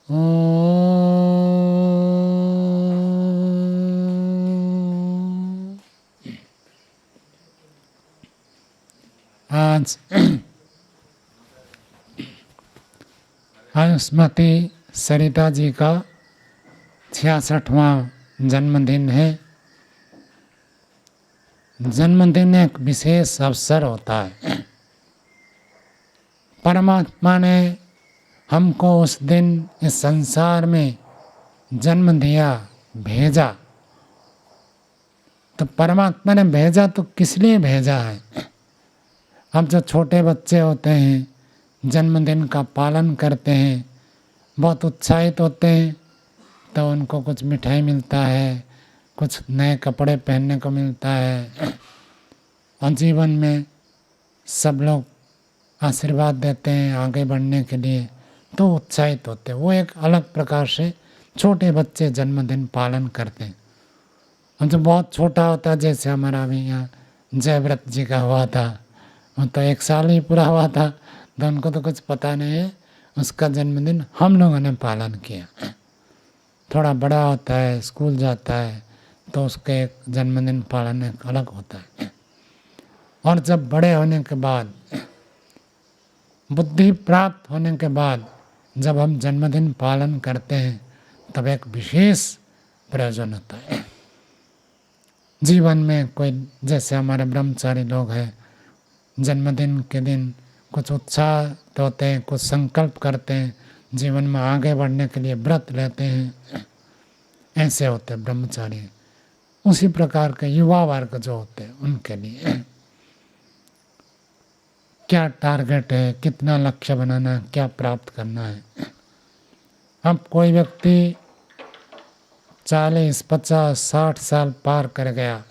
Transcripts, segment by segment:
आज स्मृति सरिता जी का 66वां जन्मदिन है। जन्मदिन एक विशेष अवसर होता है। परमात्मा ने हमको उस दिन इस संसार में जन्म दिया, भेजा। तो परमात्मा ने भेजा तो किस लिए भेजा है? अब जो छोटे बच्चे होते हैं, जन्मदिन का पालन करते हैं, बहुत उत्साहित होते हैं, तो उनको कुछ मिठाई मिलता है, कुछ नए कपड़े पहनने को मिलता है, और जीवन में सब लोग आशीर्वाद देते हैं आगे बढ़ने के लिए, तो उत्साहित होते हैं। वो एक अलग प्रकार से छोटे बच्चे जन्मदिन पालन करते हैं। और जो बहुत छोटा होता है, जैसे हमारा अभी यहाँ जयव्रत जी का हुआ था, वो तो 1 साल ही पूरा हुआ था, तो उनको तो कुछ पता नहीं है। उसका जन्मदिन हम लोगों ने पालन किया। थोड़ा बड़ा होता है, स्कूल जाता है, तो उसके एक जन्मदिन पालन एक अलग होता है। और जब बड़े होने के बाद, बुद्धि प्राप्त होने के बाद जब हम जन्मदिन पालन करते हैं, तब एक विशेष प्रयोजन होता है जीवन में। कोई जैसे हमारे ब्रह्मचारी लोग हैं, जन्मदिन के दिन कुछ उत्साह होते हैं, कुछ संकल्प करते हैं, जीवन में आगे बढ़ने के लिए व्रत लेते हैं, ऐसे होते हैं ब्रह्मचारी। उसी प्रकार के युवा वर्ग जो होते हैं, उनके लिए क्या टारगेट है, कितना लक्ष्य बनाना है, क्या प्राप्त करना है। अब कोई व्यक्ति 40, 50, 60 साल पार कर गया,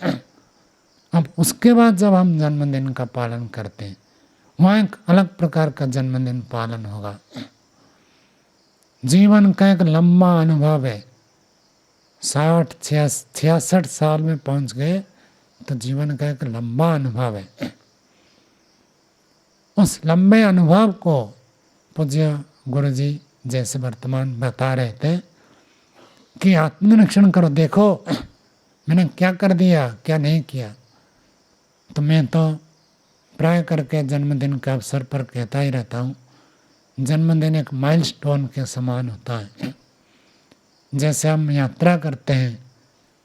अब उसके बाद जब हम जन्मदिन का पालन करते हैं, वहाँ एक अलग प्रकार का जन्मदिन पालन होगा। जीवन का एक लंबा अनुभव है। 60, 66 साल में पहुँच गए तो जीवन का एक लंबा अनुभव है। उस लंबे अनुभव को पूज्य गुरु जी जैसे वर्तमान बता रहे थे कि आत्मनिरीक्षण करो, देखो मैंने क्या कर दिया, क्या नहीं किया। तो मैं तो प्राय करके जन्मदिन के अवसर पर कहता ही रहता हूँ, जन्मदिन एक माइलस्टोन के समान होता है। जैसे हम यात्रा करते हैं,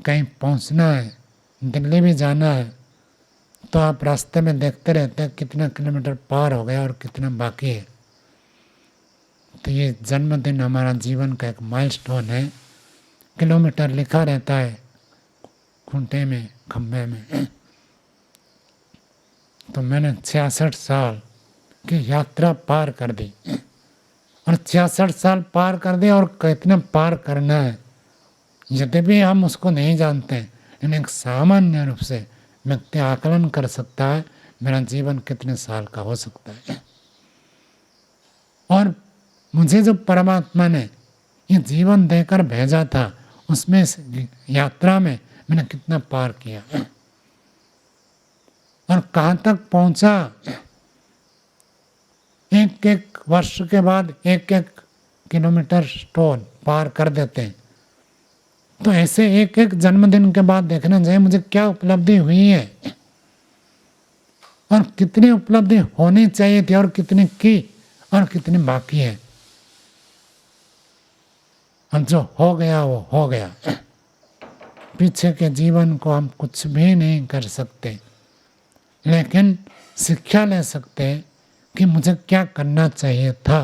कहीं पहुँचना है, दिल्ली भी जाना है, तो आप रास्ते में देखते रहते हैं कितना किलोमीटर पार हो गया और कितना बाकी है। तो ये जन्मदिन हमारा जीवन का एक माइलस्टोन है। किलोमीटर लिखा रहता है खूंटे में, खंभे में। तो मैंने 66 साल की यात्रा पार कर दी, और 66 साल पार कर दिया, और कितना पार करना है यद्यपि हम उसको नहीं जानते, लेकिन एक सामान्य रूप से व्यक्ति आकलन कर सकता है मेरा जीवन कितने साल का हो सकता है। और मुझे जो परमात्मा ने ये जीवन देकर भेजा था, उसमें इस यात्रा में मैंने कितना पार किया और कहाँ तक पहुँचा। एक एक वर्ष के बाद 1-1 किलोमीटर स्टोन पार कर देते हैं। तो ऐसे एक एक जन्मदिन के बाद देखना चाहिए मुझे क्या उपलब्धि हुई है और कितनी उपलब्धि होनी चाहिए थी और कितनी की और कितनी बाकी है। और जो हो गया वो हो गया। पीछे के जीवन को हम कुछ भी नहीं कर सकते, लेकिन शिक्षा ले सकते हैं कि मुझे क्या करना चाहिए था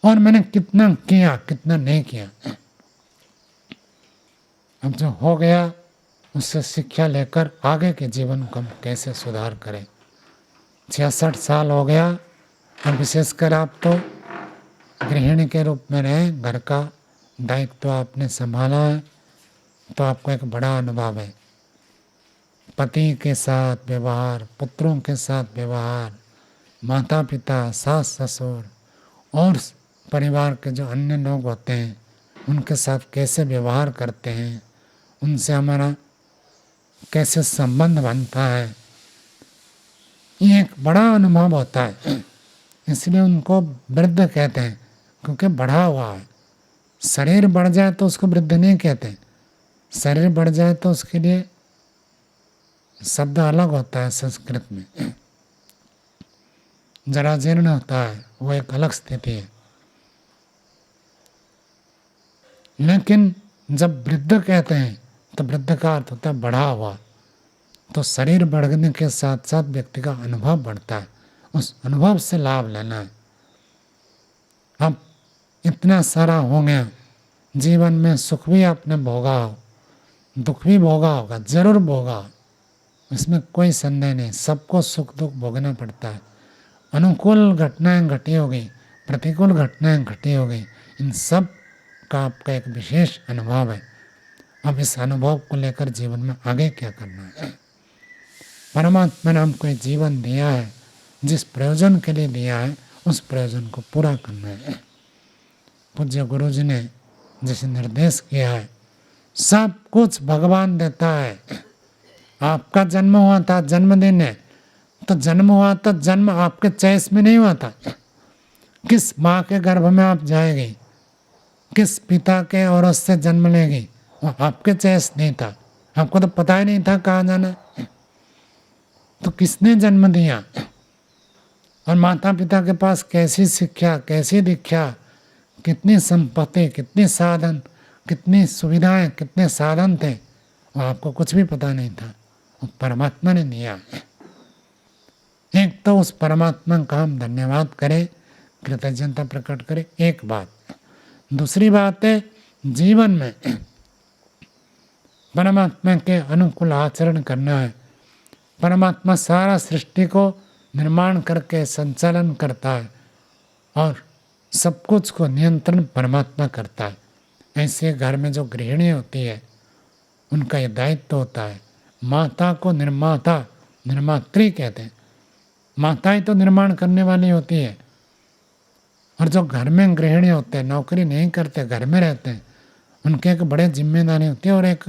और मैंने कितना किया, कितना नहीं किया। अब जो हो गया उससे शिक्षा लेकर आगे के जीवन को हम कैसे सुधार करें। 66 साल हो गया और विशेषकर आप तो गृहिणी के रूप में रहे, घर का दायित्व तो आपने संभाला है, तो आपको एक बड़ा अनुभव है। पति के साथ व्यवहार, पुत्रों के साथ व्यवहार, माता पिता, सास ससुर और परिवार के जो अन्य लोग होते हैं उनके साथ कैसे व्यवहार करते हैं, उनसे हमारा कैसे संबंध बनता है, ये एक बड़ा अनुभव होता है। इसलिए उनको वृद्ध कहते हैं, क्योंकि बढ़ा हुआ है। शरीर बढ़ जाए तो उसको वृद्ध नहीं कहते, शरीर बढ़ जाए तो उसके लिए शब्द अलग होता है संस्कृत में, जराजीर्ण होता है, वो एक अलग स्थिति है। लेकिन जब वृद्ध कहते हैं तो वृद्ध का अर्थ होता है बढ़ा हुआ। तो शरीर बढ़ने के साथ साथ व्यक्ति का अनुभव बढ़ता है, उस अनुभव से लाभ लेना है। अब इतना सारा हो गया, जीवन में सुख भी आपने भोगा हो, दुख भी भोगा होगा, जरूर भोगा, इसमें कोई संदेह नहीं। सबको सुख दुख भोगना पड़ता है। अनुकूल घटनाएं घटी होगी, प्रतिकूल घटनाएं घटी होगी, इन सब का आपका एक विशेष अनुभव है। अब इस अनुभव को लेकर जीवन में आगे क्या करना है। परमात्मा ने हमको एक जीवन दिया है, जिस प्रयोजन के लिए दिया है उस प्रयोजन को पूरा करना है। पूज्य गुरु जी ने जैसे निर्देश किया है, सब कुछ भगवान देता है। आपका जन्म हुआ था, जन्मदिन है, तो जन्म हुआ था, जन्म आपके चॉइस में नहीं हुआ था। किस माँ के गर्भ में आप जाएंगे, किस पिता के औरत से जन्म लेंगे, वो आपके चॉइस नहीं था। आपको तो पता ही नहीं था कहाँ जाना है, तो किसने जन्म दिया। और माता पिता के पास कैसी शिक्षा, कैसी दीक्षा, कितनी संपत्ति, कितनी साधन, कितनी सुविधाएं, कितने साधन थे, वो आपको कुछ भी पता नहीं था। वो परमात्मा ने दिया। एक तो उस परमात्मा का हम धन्यवाद करें, कृतज्ञता प्रकट करें, एक बात। दूसरी बात है, जीवन में परमात्मा के अनुकूल आचरण करना है। परमात्मा सारा सृष्टि को निर्माण करके संचालन करता है और सब कुछ को नियंत्रण परमात्मा करता है। ऐसे घर में जो गृहिणी होती है उनका ये दायित्व होता है। माता को निर्माता, निर्मात्री कहते हैं। माता ही तो निर्माण करने वाली होती है। और जो घर में गृहिणी होते हैं, नौकरी नहीं करते, घर में रहते हैं, उनके एक बड़े जिम्मेदारी होती है और एक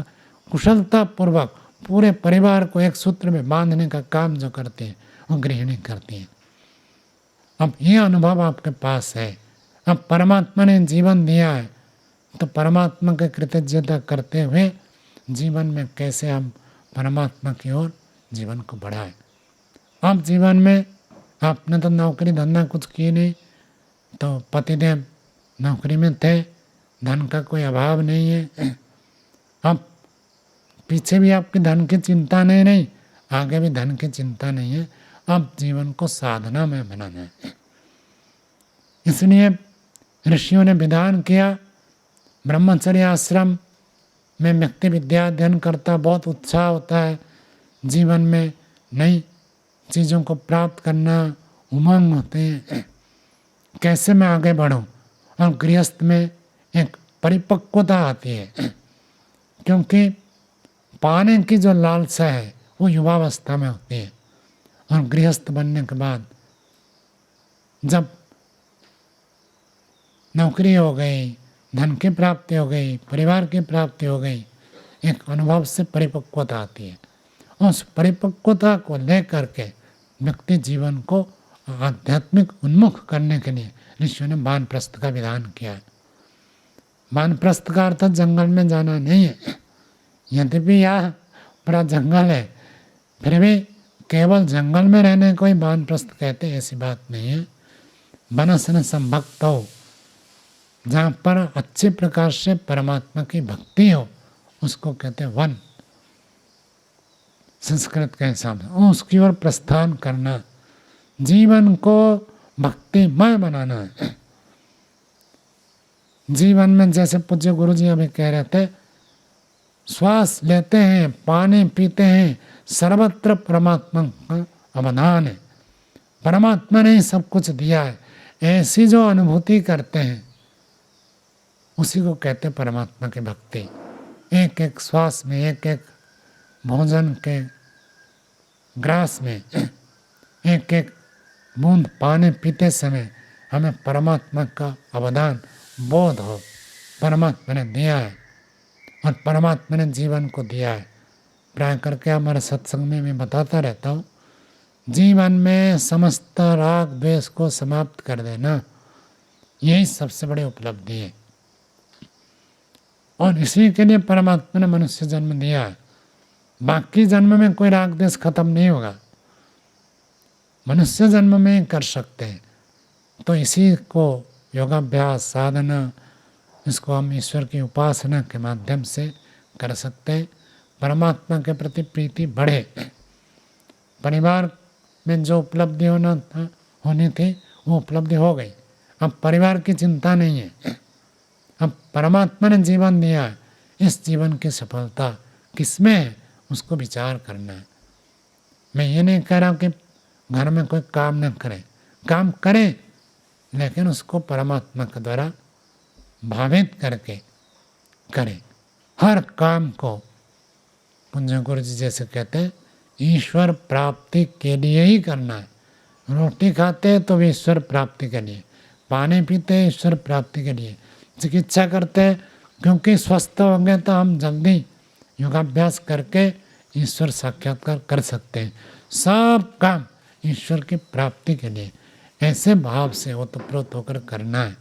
कुशलता पूर्वक पूरे परिवार को एक सूत्र में बांधने का काम जो करते हैं वो गृहिणी करती है। अब ये अनुभव आपके पास है। अब परमात्मा ने जीवन दिया है तो परमात्मा की कृतज्ञता करते हुए जीवन में कैसे हम परमात्मा की ओर जीवन को बढ़ाएं। अब जीवन में आपने तो नौकरी धंधा कुछ किए नहीं, तो पतिदेव नौकरी में थे, धन का कोई अभाव नहीं है। अब पीछे भी आपकी धन की चिंता नहीं, आगे भी धन की चिंता नहीं है। अब जीवन को साधना में बनाना है। इसलिए ऋषियों ने विधान किया, ब्रह्मचर्य आश्रम में व्यक्ति विद्या अध्ययन करता, बहुत उत्साह होता है, जीवन में नई चीज़ों को प्राप्त करना, उमंग होते हैं, कैसे मैं आगे बढ़ूं। और गृहस्थ में एक परिपक्वता आती है, क्योंकि पाने की जो लालसा है वो युवावस्था में होती है। और गृहस्थ बनने के बाद जब नौकरी हो गई, धन की प्राप्ति हो गई, परिवार की प्राप्ति हो गई, एक अनुभव से परिपक्वता आती है। उस परिपक्वता को लेकर के व्यक्ति जीवन को आध्यात्मिक उन्मुख करने के लिए ऋषियों ने वानप्रस्थ का विधान किया है। वानप्रस्थ का अर्थ जंगल में जाना नहीं है। यद्यपि यह बड़ा जंगल है, फिर भी केवल जंगल में रहने को ही वानप्रस्थ कहते, ऐसी बात नहीं है। वनसन संभक्त हो, जहाँ पर अच्छे प्रकार से परमात्मा की भक्ति हो, उसको कहते हैं वन, संस्कृत के हिसाब से। उसकी ओर प्रस्थान करना, जीवन को भक्तिमय बनाना है। जीवन में जैसे पूज्य गुरु जी अभी कह रहे थे, श्वास लेते हैं, पानी पीते हैं, सर्वत्र परमात्मा का अवदान है। परमात्मा ने सब कुछ दिया है। ऐसी जो अनुभूति करते हैं उसी को कहते हैं परमात्मा की भक्ति। एक एक श्वास में, एक एक भोजन के ग्रास में, एक एक बूंद पानी पीते समय हमें परमात्मा का अवदान बोध हो। परमात्मा ने दिया है और परमात्मा ने जीवन को दिया है। प्राय करके हमारे सत्संग में मैं बताता रहता हूँ, जीवन में समस्त राग द्वेष को समाप्त कर देना, यही सबसे बड़ी उपलब्धि है। और इसी के लिए परमात्मा ने मनुष्य जन्म दिया है। बाकी जन्म में कोई राग द्वेष खत्म नहीं होगा, मनुष्य जन्म में कर सकते हैं। तो इसी को योगाभ्यास साधना, इसको हम ईश्वर की उपासना के माध्यम से कर सकते हैं। परमात्मा के प्रति प्रीति बढ़े। परिवार में जो उपलब्धि होनी थी वो उपलब्धि हो गई। अब परिवार की चिंता नहीं है। अब परमात्मा ने जीवन दिया है, इस जीवन की सफलता किसमें है उसको विचार करना है। मैं ये नहीं कह रहा कि घर में कोई काम न करे, काम करे, लेकिन उसको परमात्मा के द्वारा भावित करके करे। हर काम को पूज्य गुरु जी जैसे कहते हैं ईश्वर प्राप्ति के लिए ही करना है। रोटी खाते हैं तो भी ईश्वर प्राप्ति के लिए, पानी पीते हैं ईश्वर प्राप्ति के लिए, चिकित्सा करते हैं क्योंकि स्वस्थ होंगे तो हम जल्दी योगाभ्यास करके ईश्वर साक्षात्कार कर सकते हैं। सब काम ईश्वर की प्राप्ति के लिए ऐसे भाव से ओतप्रोत होकर करना है।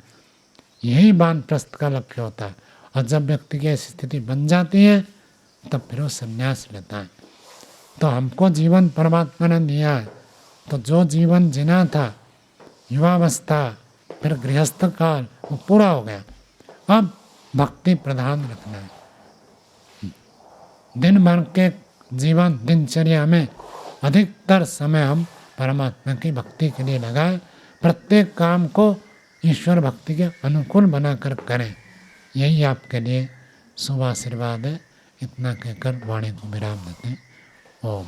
यही वानप्रस्थ का लक्ष्य होता है। और जब व्यक्ति की ऐसी स्थिति बन जाती है तब फिर वो संन्यास लेता है। तो हमको जीवन परमात्मा ने दिया है, तो जो जीवन जीना था, युवावस्था फिर गृहस्थ काल, वो पूरा हो गया। अब भक्ति प्रधान रखना है। दिन भर के जीवन दिनचर्या में अधिकतर समय हम परमात्मा की भक्ति के लिए लगाएं। प्रत्येक काम को ईश्वर भक्ति के अनुकूल बनाकर करें। यही आपके लिए शुभ आशीर्वाद है। इतना कहकर वाणी को विराम देते हैं। ओम।